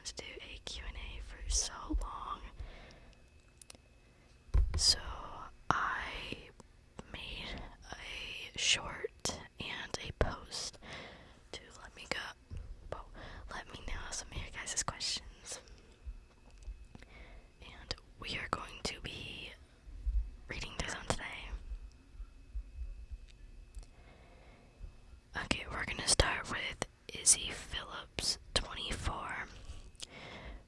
wanted to do a Q&A for so long. So I made a short and a post to let me know some of your guys' questions. And we are going to be reading through them today. Okay, we're gonna start with Izzy Phillips, 24.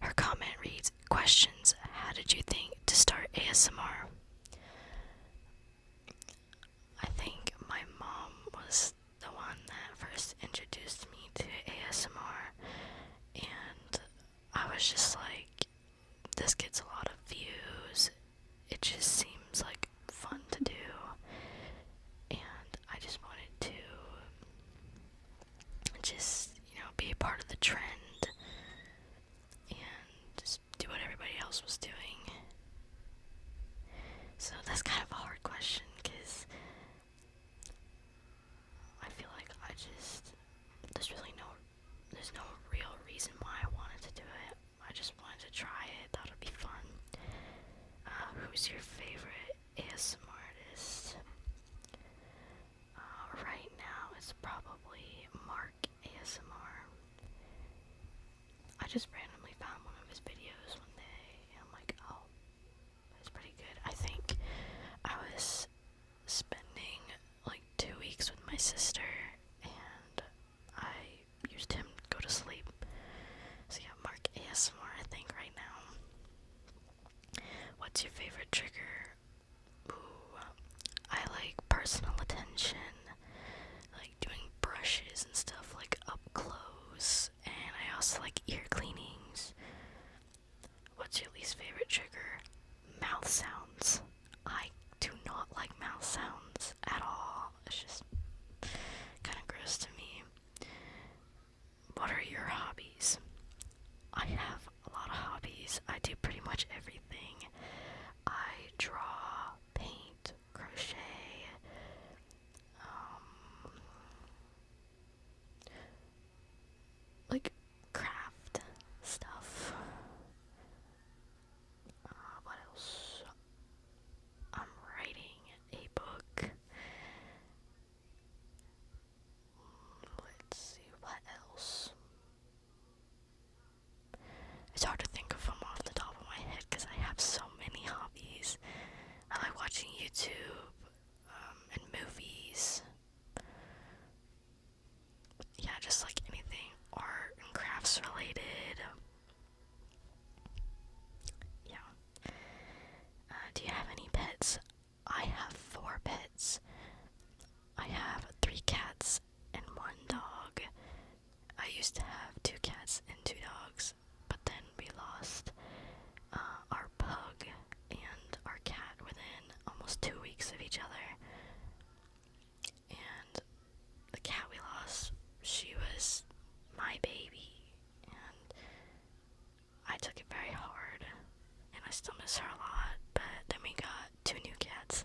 Her comment reads, questions, how did you think to start ASMR? I think my mom was the one that first introduced me to ASMR, and I was just like, this gets a lot of views, it just seems like fun to do, and I just wanted to be a part of the trend and just do what everybody else was doing. So that's kind of a hard question because I feel like there's no real reason why I wanted to do it. I just wanted to try it, thought it'd be fun. Who's your favorite ASMR artist? Right now it's probably Mark ASMR. I just randomly found one of his videos one day and I'm like, oh, that's pretty good. I think I was spending like 2 weeks with my sister and I used him to go to sleep. So yeah, Mark ASMR I think right now. What's your favorite trigger? Ooh, I like personal attention, like doing brushes and stuff like up close, and I also like ear cleanings. What's your least favorite trigger? Mouth sounds. I do not like mouth sounds at all. It's just kind of gross to me. What are your hobbies? I have a lot of hobbies. I do pretty much everything. I draw, paint, crochet, like craft stuff. What else? I'm writing a book. Let's see, what else? It's hard to think of them off the top of my head because I have so many hobbies. I like watching YouTube and movies. Yeah, just like anything art and crafts related. Yeah. Do you have any pets? I have 4 pets. I have 3 cats and 1 dog. I used to have 2 cats and 2 dogs, but then we lost our pug and our cat within almost 2 weeks of each other. And the cat we lost, she was my baby, and I took it very hard, and I still miss her a lot, but then we got 2 new cats.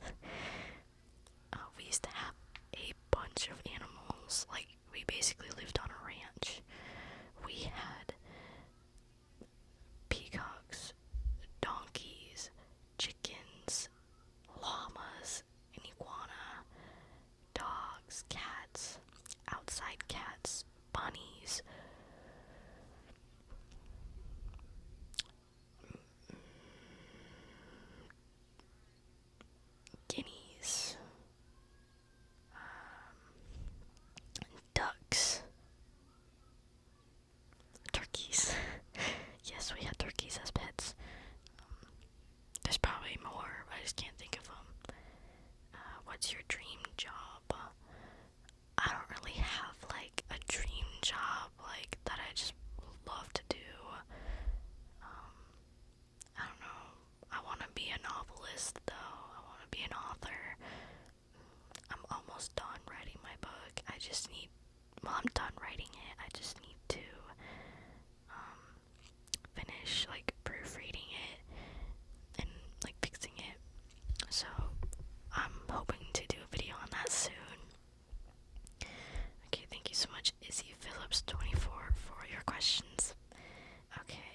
We used to have a bunch of animals, like we basically lived on a ranch. We had peacocks, donkeys, chickens, llamas, an iguana, dogs, cats, outside cats, bunnies, guineas, ducks, turkeys. Yes, we had turkeys as pets. There's probably more, I just can't think of them. What's your dream job? I don't really have like a dream job like that I just love to do. I don't know. I want to be a novelist though. I want to be an author. I'm almost done writing my book. I'm done writing it. I just need to finish like proofreading it and like fixing it. So I'm hoping to do a video on that soon. Okay, thank you so much, Izzy Phillips 24, for your questions. Okay,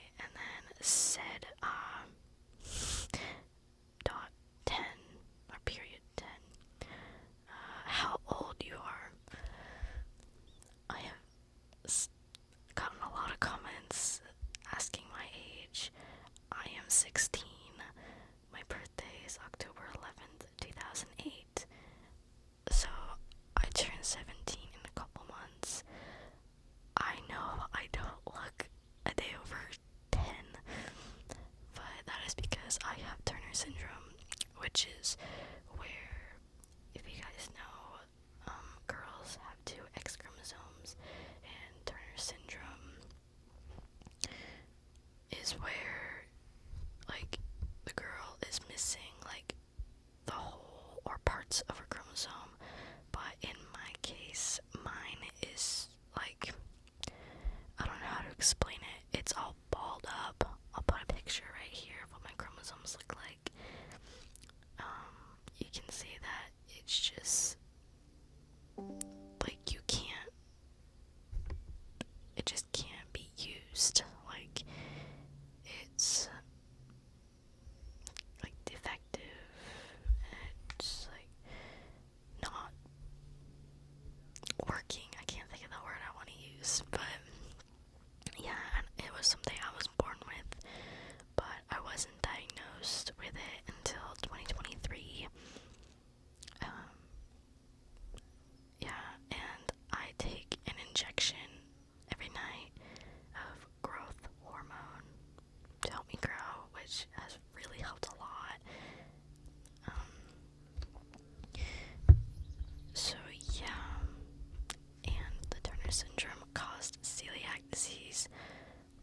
syndrome caused celiac disease,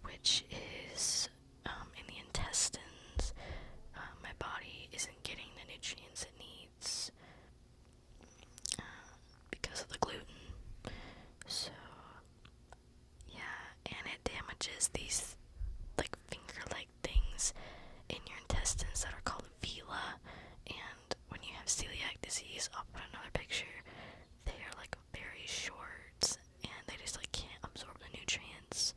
which is in the intestines. My body isn't getting the nutrients it needs because of the gluten. So, yeah, and it damages these like finger-like things in your intestines that are called villi. And when you have celiac disease, I'll put another picture. They are like very short, and they just like can't absorb the nutrients.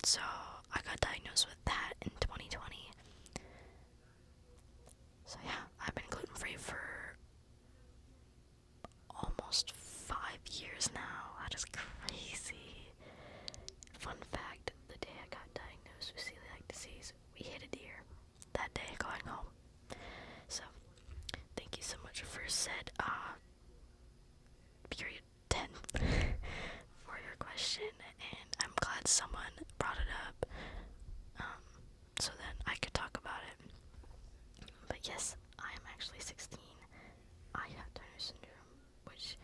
So I got diagnosed with that in 2020. So yeah, I've been gluten-free for almost 5 years now. That is crazy. Fun fact, the day I got diagnosed with celiac disease, we hit a deer that day going home. So, thank you so much for said, period 10 for your question, and I'm glad someone brought it up, so then I could talk about it. But yes, I am actually 16. I have Turner syndrome, which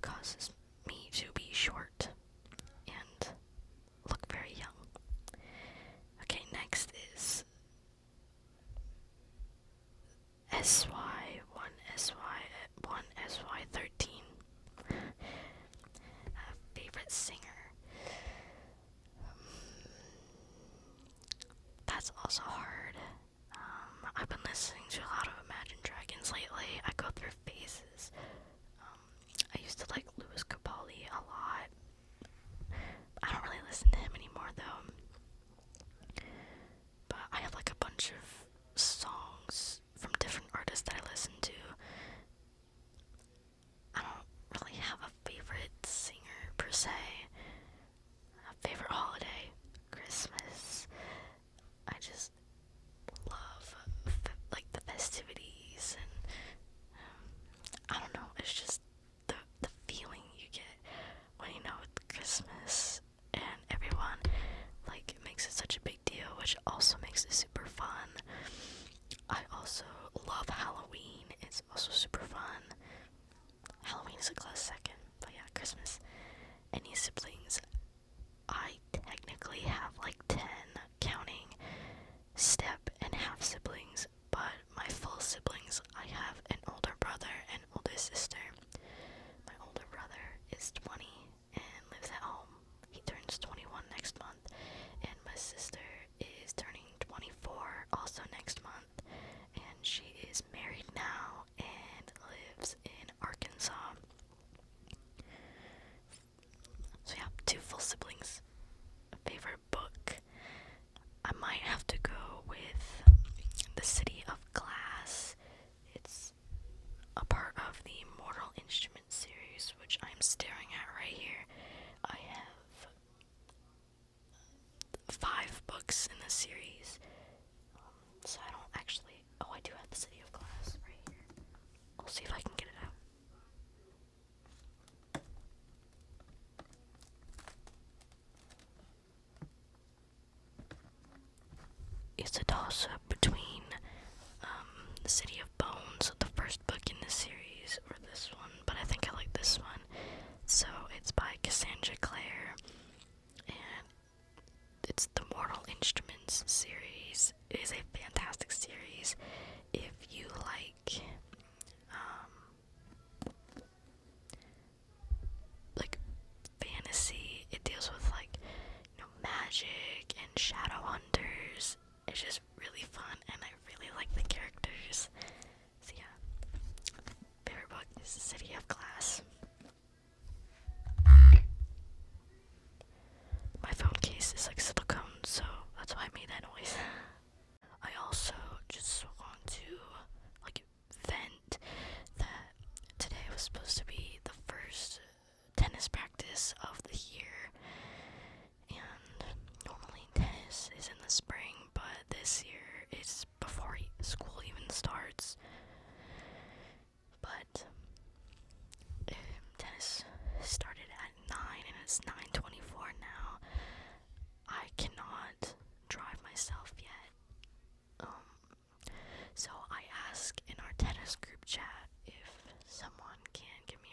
causes me to be short and look very young. Okay, next is SY13. Favorite singer. That's also hard. I've been listening to a lot of Imagine Dragons lately. I go through phases. I used to like Louis Capaldi a lot. I don't really listen to him anymore though. But I have like a bunch of songs from different artists that I listen to. I don't really have a favorite singer per se. A favorite holiday, Christmas. I just love like the festivities, and I don't know, it's just the feeling you get when you know it's Christmas and everyone like makes it such a big deal, which also makes it super fun. I also love Halloween. It's also super fun. Halloween is a close second, but yeah, Christmas. Any siblings? I technically have like 10, counting step and half siblings, but my full siblings, I have an older brother and older sister. My older brother is 20 and lives at home. He turns 21 next month, and my sister is turning 24 also next month, and she is married now and lives in Arkansas. So yeah, 2 full siblings. Favorite book? I might have to go with The City of Glass. It's a part of the Mortal Instruments series, which I'm staring at right here. I have 5 books in the series. So I don't actually... Oh, I do have The City of Glass right here. I'll see if I can get it out. It's a toss-up between The City of Bones, the first book in the series, or this one, but I think I like this one. So it's by Cassandra Clare, and it's the Mortal Instruments series. It is a fantastic series if you like fantasy. It deals with magic and shadow hunters. It's just really fun, and I really like the characters. So yeah, favorite book is The City of Glass. My phone case is like silicone, so that's why I made that noise. I also just want to vent that today was supposed to be the first tennis practice of the year, and normally tennis is in the spring, but this year it's before school even starts. But tennis started at 9 and it's 9:24 now. I cannot drive myself yet. So I asked in our tennis group chat if someone can give me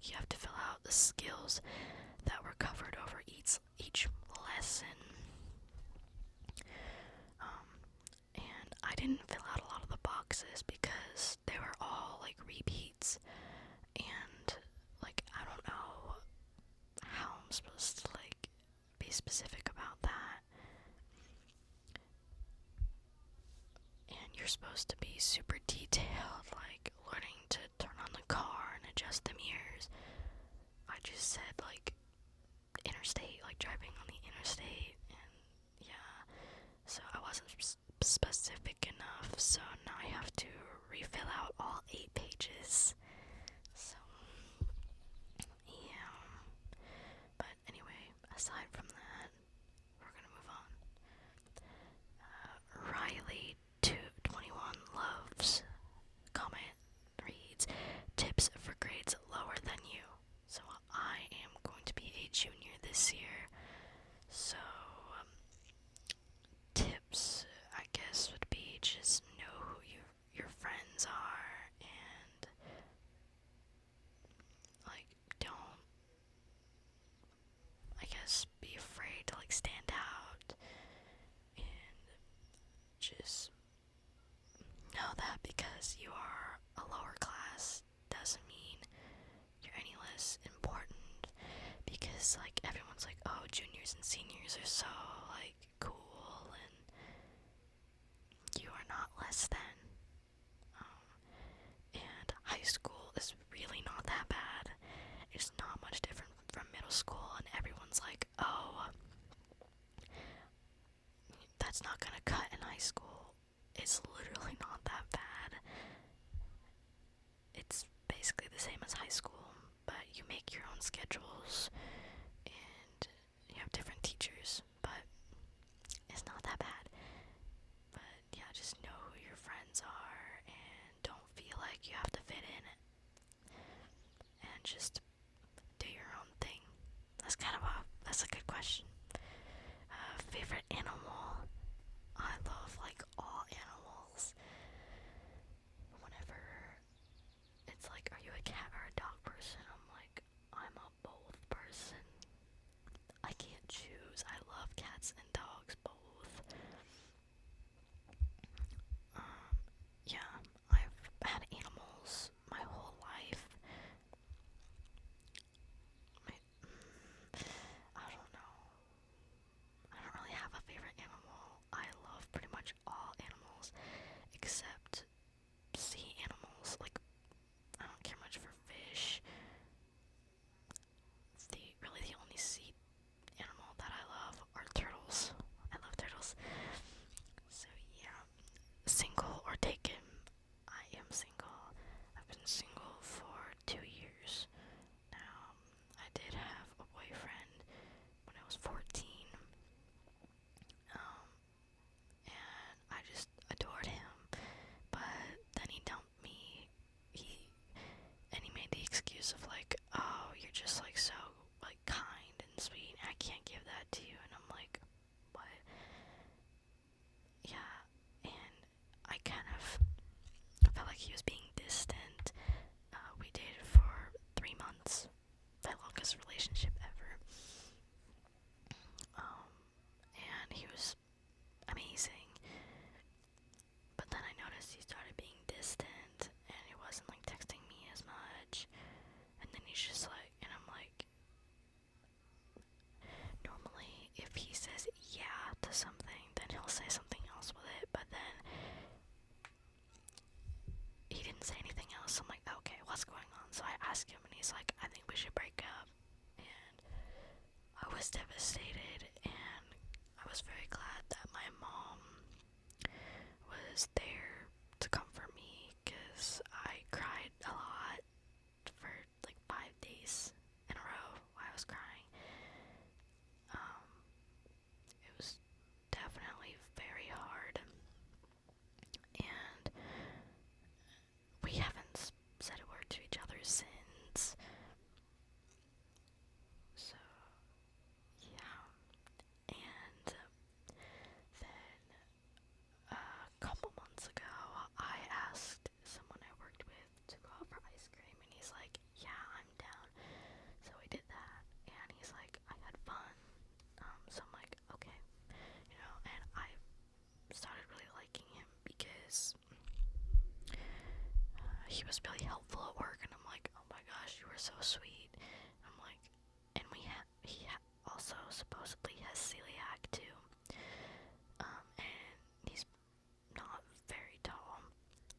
you have to fill out the skills that were covered over each lesson. And I didn't fill out a lot of the boxes because they were all like repeats, and like I don't know how I'm supposed to like be specific about that. And you're supposed to be super detailed, like learning to turn on the car and adjust the mirrors. I just said like interstate, like driving on the interstate, and yeah, so I wasn't specific enough, so now I have to refill out all 8 pages. So yeah, but anyway, aside from that, we're gonna move on. Riley221 loves comment reads, tips for grades lower than you. So I am going to be a junior this year, so tips I guess would be just know who your friends are, and like don't, I guess, be afraid to like stand out, and just know that because you are a lower class doesn't mean you're any less important, because like everyone's like, oh, juniors and seniors are so like cool, and you are not less than. And high school is really not that bad. It's not much different from middle school, and everyone's like, oh, that's not gonna cut in high school. It's literally not that bad. It's basically the same as high school, but you make your own schedules and you have different teachers, but it's not that bad. But yeah, just know who your friends are and don't feel like you have to fit in, and just do your own thing. That's a good question. Favorite animal? I love like all animals. Whenever it's like, are you a cat or a dog person? I'm like, I'm a both person. I can't choose. I love cats and dogs both. Yeah, I've had animals my whole life. I don't know. I don't really have a favorite animal. he was really helpful at work, and I'm like, oh my gosh, you were so sweet. I'm like, and also supposedly has celiac too, and he's not very tall,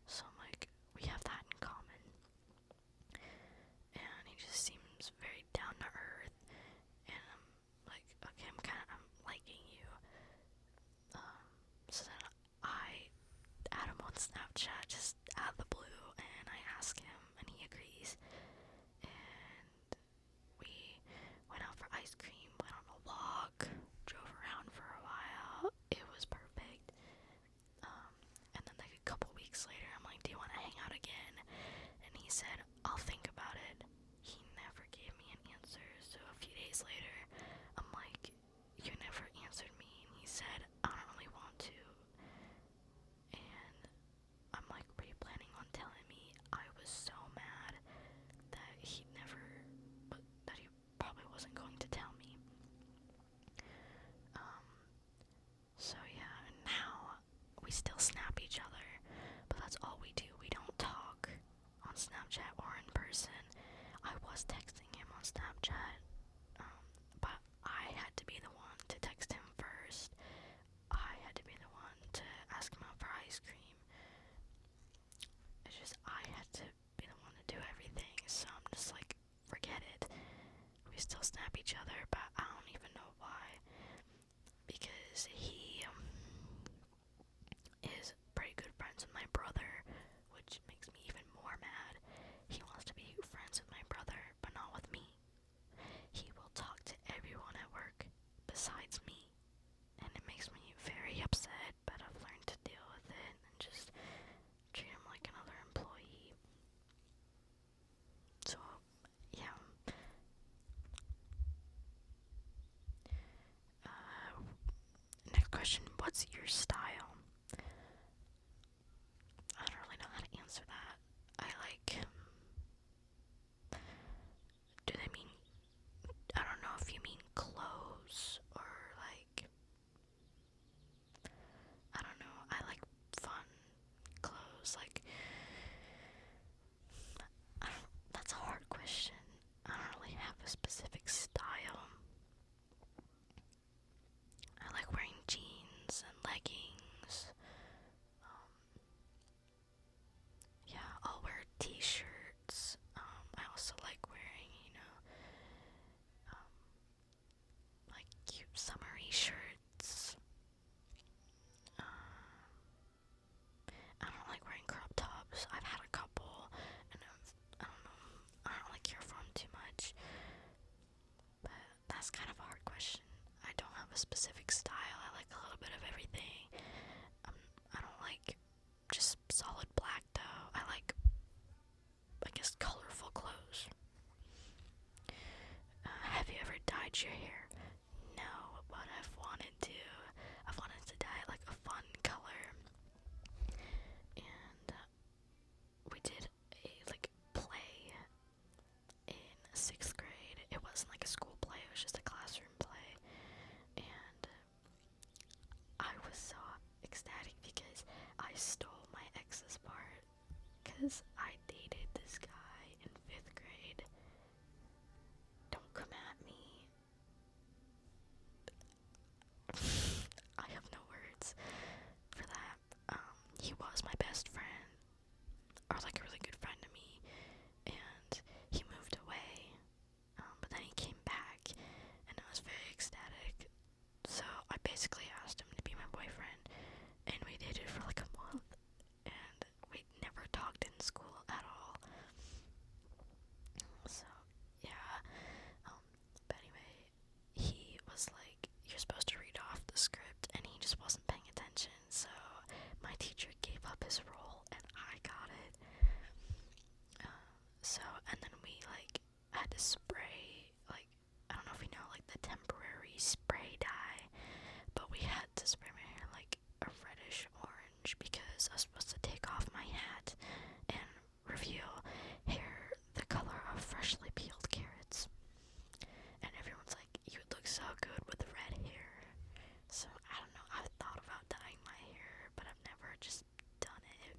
so I'm like, we have that in common, and he just seems very down to earth, and I'm like, okay, I'm liking you. So then I add him on Snapchat just out of the blue, and I ask him, and he agrees, and we went out for ice cream, went on a walk, drove around for a while. It was perfect. And then like a couple weeks later, I'm like, do you want to hang out again? And he said, I'll think about it. He never gave me an answer. So a few days later, I'm like, you never answered me. And he said, I don't really want to. And I'm like, were you planning on telling me? I was so mad that that he probably wasn't going to tell me. So yeah, and now we still snap each other, but that's all we do. We don't talk on Snapchat or in person. I was texting him on Snapchat, but I had to be the one to text him first. I had to be the one to ask him out for ice cream. It's just I had to be the one to do everything, so I'm just like, forget it. We still snap each other, but I don't even know why. Because he is pretty good friends with my brother, which makes me even more mad. He wants to be friends with my brother, but not with me. He will talk to everyone at work besides me, and it makes me very upset, but I've learned to deal with it and just treat him like another employee. So, yeah. Next question, what's your style? I don't really know how to answer that. I like, do they mean, I don't know if you mean clothes or like, I don't know, I like fun clothes, like, that's a hard question. I don't really have a specific style. I like wearing jeans and leggings. Yeah, I'll wear t-shirts. I also like wearing, like cute summery shirts. I don't like wearing crop tops. I've had a couple, and I don't know, I don't really care for them too much. But that's kind of a hard question. I don't have a specific style. I like a little bit of everything. I don't like just solid black though. I like, I guess, colorful clothes. Have you ever dyed your hair? No, but I've wanted to. I've wanted to dye it like a fun color. And we did a play in 6th grade. It wasn't like a school play, it was just a classroom play. And I was so ecstatic because I stole my ex's part. Because I dated this guy in 5th grade. Don't come at me. I have no words for that. He was my best friend, or like a really good friend to me, and he moved away, but then he came back, and I was very ecstatic. So I basically asked him to be my boyfriend, and we dated for like a month, and we never talked in school at all. So yeah, but anyway, he was like, you're supposed to read off the script, and he just wasn't paying attention, so my teacher gave up his role, and I got it. And then we, had to spray, I don't know if you know, the temporary spray dye, but we had to spray my hair, a reddish orange, because I was supposed to take off my hat and reveal hair the color of freshly peeled carrots. And everyone's like, you would look so good with red hair. So, I don't know, I've thought about dyeing my hair, but I've never just done it.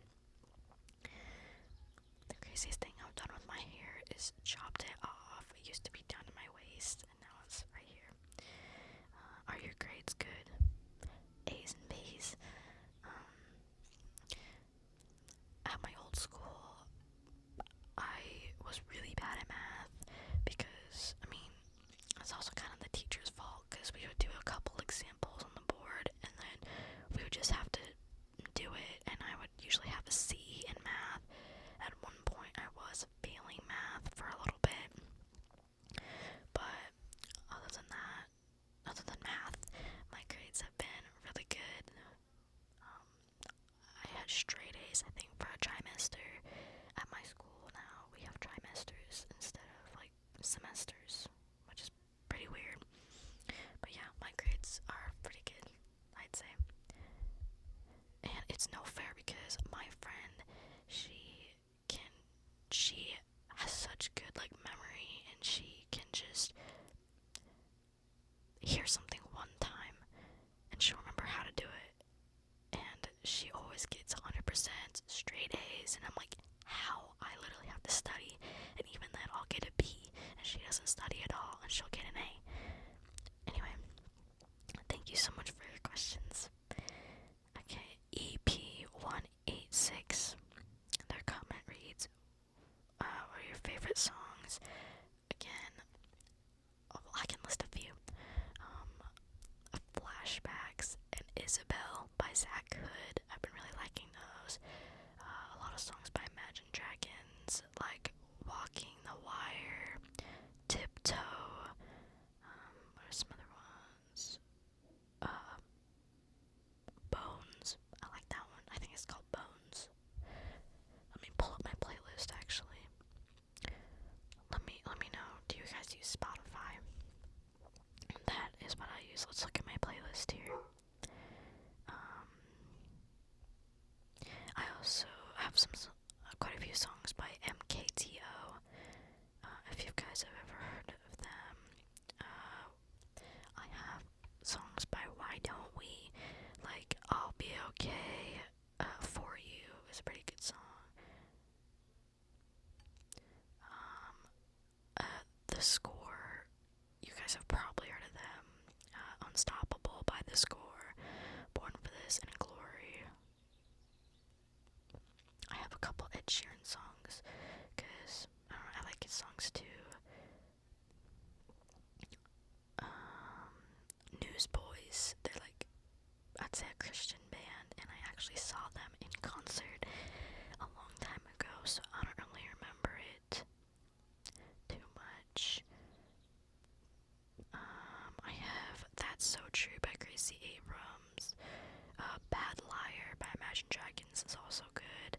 Zach Hood. I've been really liking those. A lot of songs by Imagine Dragons, like Walking the Wire, Tiptoe. What are some other ones? Bones. I like that one. I think it's called Bones. Let me pull up my playlist actually. Let me know. Do you guys use Spotify? That is what I use. Let's look at my playlist here. I also have quite a few songs by MKTO. If you guys have ever heard of them, I have songs by Why Don't We, like I'll Be Okay, For You is a pretty good song. The Score, you guys have probably heard of them. Unstoppable by The Score, Born for This and Glory. I have a couple Ed Sheeran songs, because I like his songs too. Newsboys, they're like, I'd say a Christian band, and I actually saw them in concert a long time ago, so I don't really remember it too much. I have That's So True by Gracie Abrams. Bad Liar by Imagine Dragons is also good.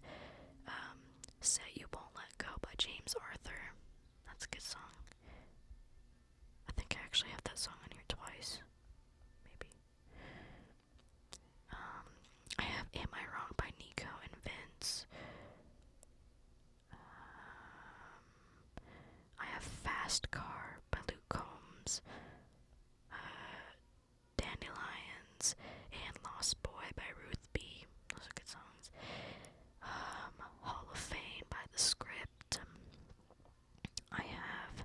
Say You Won't Let Go by James Arthur. That's a good song. I think I actually have that song on here twice. Maybe. I have Am I Wrong by Nico and Vince. I have Fast Car by Luke Combs. Dandelions and Lost Boy by Ruth B. Those are good songs. Hall of Fame by The Script. I have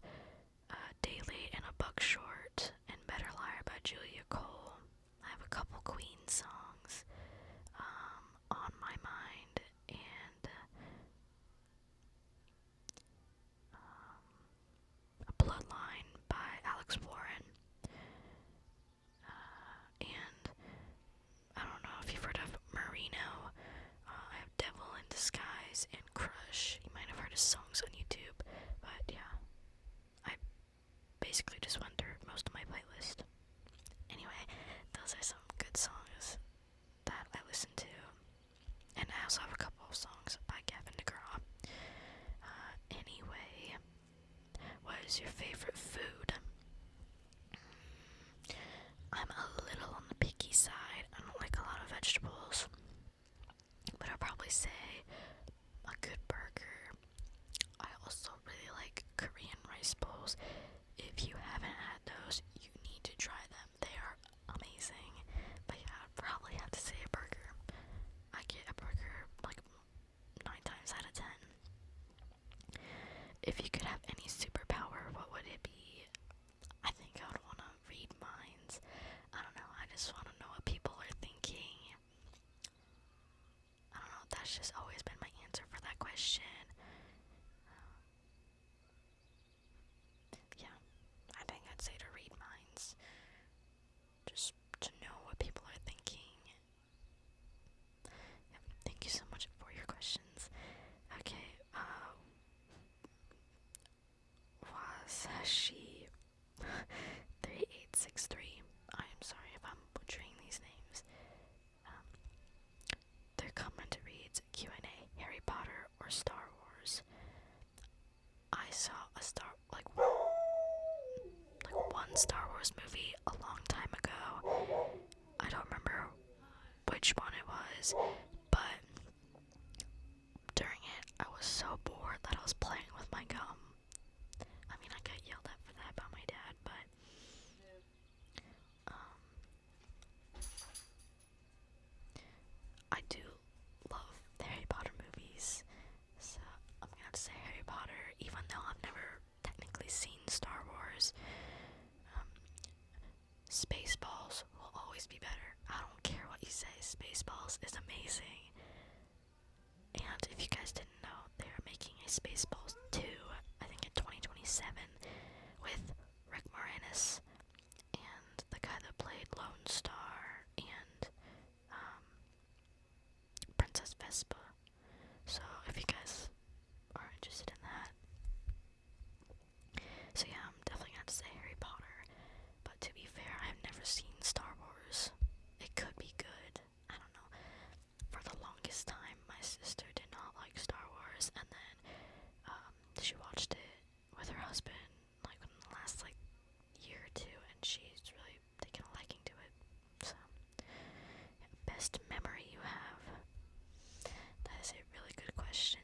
Daily and a Buck Short and Better Liar by Julia Cole. I have a couple Queen songs. On My Mind and A Bloodline by Alex Warren. And I don't know if you've heard of Marino. I have Devil in Disguise and Crush. You might have heard his songs on YouTube, but yeah, I basically just went through most of my playlist. Anyway, those are some good songs that I listen to, and I also have a couple of songs by Gavin DeGraw. Anyway, what is your favorite food? I'm a little on the picky side. I don't like a lot of vegetables, but I'll probably say a good burger. I also really like Korean rice bowls. If you haven't had those, you need to try them. They are amazing. But yeah, I'd probably have to say a burger. I get a burger like 9 times out of 10. If you could have any superpower, what would it be? I think I would want to read minds. I don't know, I just want to know what people are thinking. I don't know, that's just always been my answer for that question. Yeah, I think I'd say to read minds. Just to know what people are thinking. Yeah, thank you so much for your questions. Okay, Wasashi 3863. I am sorry if I'm butchering these names. Their comment reads Q&A, Harry Potter or Star Wars. I saw one Star Wars movie a long time ago. I don't remember which one it was, but during it I was so bored that I was playing with my gum. I mean, I got yelled at for that by my dad, but I do love the Harry Potter movies, so I'm gonna have to say Harry Potter, even though I've never technically seen Star Wars. Spaceballs will always be better. I don't care what you say, Spaceballs is amazing. And if you guys didn't know, they are making a Spaceballs 2, I think in 2027, with Rick Moranis and the guy that played Lone Star and Vespa. So if you guys are interested in that. So yeah, I'm definitely gonna have to say Harry Potter. But to be fair, I've never seen Star Wars. It could be good. I don't know. For the longest time, my sister did not like Star Wars, and then she watched it with her husband like in the last like year or two, and she's really taken a liking to it. So, yeah, best memory you have? That is a really good question.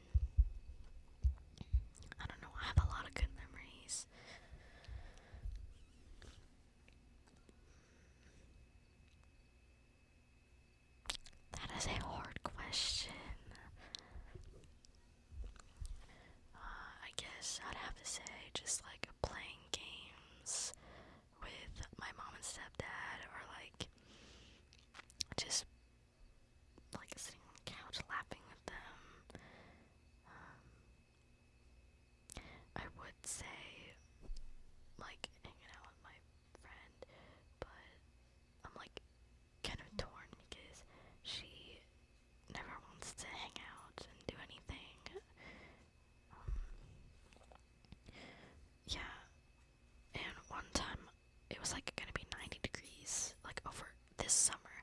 I don't know. I have a lot of good memories. That is a hard question. I guess I'd have to say just like playing games with my mom and stepdad, or like just like sitting on the couch laughing with them. I would say like hanging out with my friend, but I'm like kind of torn because she never wants to hang out and do anything. Um, yeah, and one time it was like gonna be 90 degrees like over this summer.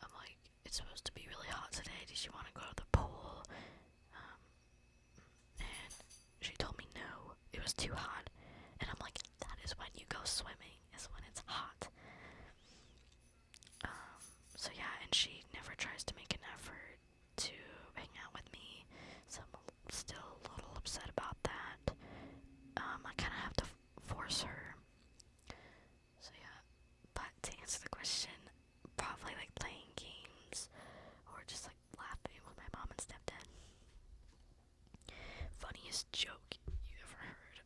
I'm like, it's supposed to be really hot today. Did you want to go to the pool? Um, and she told me no, it was too hot. And I'm like, that is when you go swimming, is when it's hot. So yeah, and she never tries to make an effort to hang out with me, so I'm still a little upset about that. I kind of have to force her. So yeah, but to answer the question, probably like playing games or just like laughing with my mom and stepdad. Funniest joke you ever heard?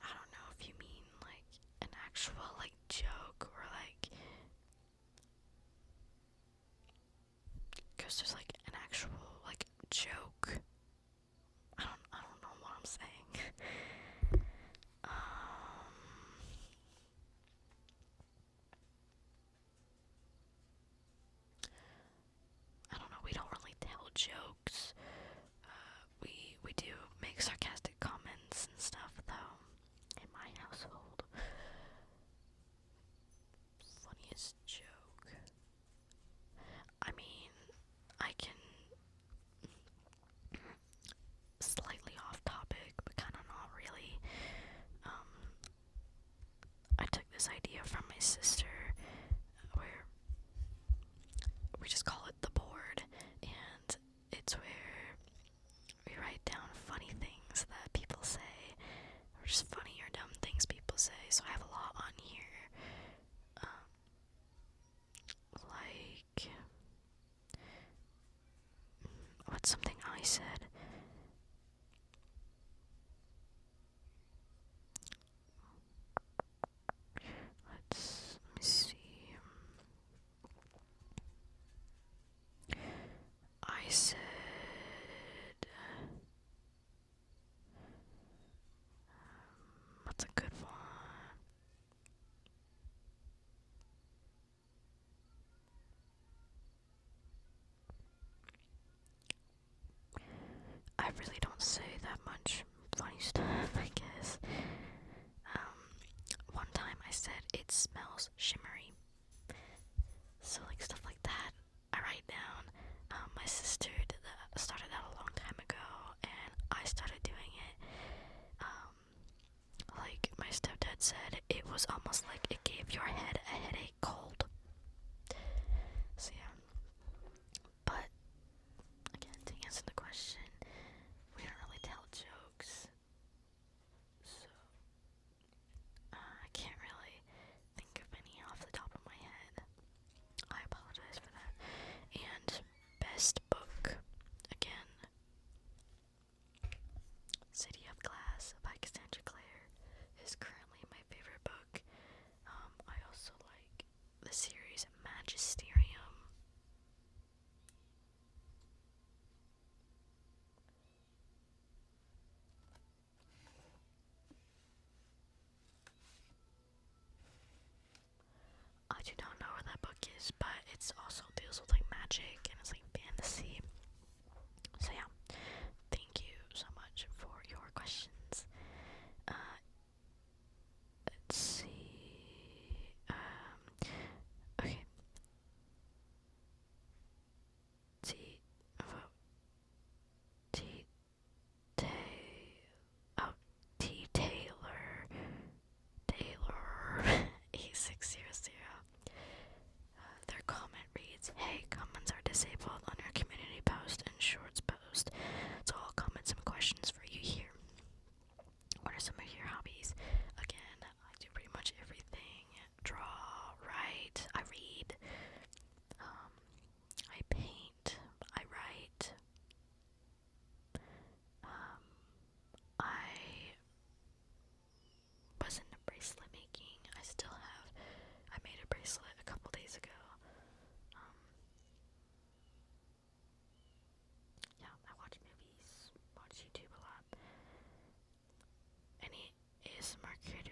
I don't know if you mean like an actual like joke or like, because there's like an actual like joke. I don't know what I'm saying. I don't know. We don't really tell jokes. We do make sarcastic comments and stuff though. In my household. Funniest joke. I mean, I can slightly off topic, but kind of not really. I took this idea from my sister, where we just call it the board, and it's where we write down funny things that people say, or just funny or dumb things people say. So I have a lot on here, like what's something I said? Let me see. I said, what's a good one? I really don't say that much funny stuff, I guess. One time I said, it smells shimmery. So like stuff like that, I write down. My sister started that a long time ago, and I started doing it. Like my stepdad said, it was almost like it gave your head a headache cold. So yeah. But again, to answer the question, we don't really tell jokes. So I can't really think of any off the top of my head. I apologize for that. And best book, again, City of Glass by Cassandra Clare is currently my favorite book. I also like the series Magisterium. deals with like magic and it's like fantasy. So yeah, thank you so much for your questions. Let's see. Okay. T. T. Oh, T. Taylor 8600. Their comment reads, "Hey, comments are disabled on your community post and shorts post, so I'll comment some questions for you here. What are some of your hobbies?" Again, I do pretty much everything. Draw, write, I read, I paint, I write, I was into bracelet making. I still have. I made a bracelet a couple days ago. Yeah, I watch movies, watch YouTube a lot. Any ASMR creators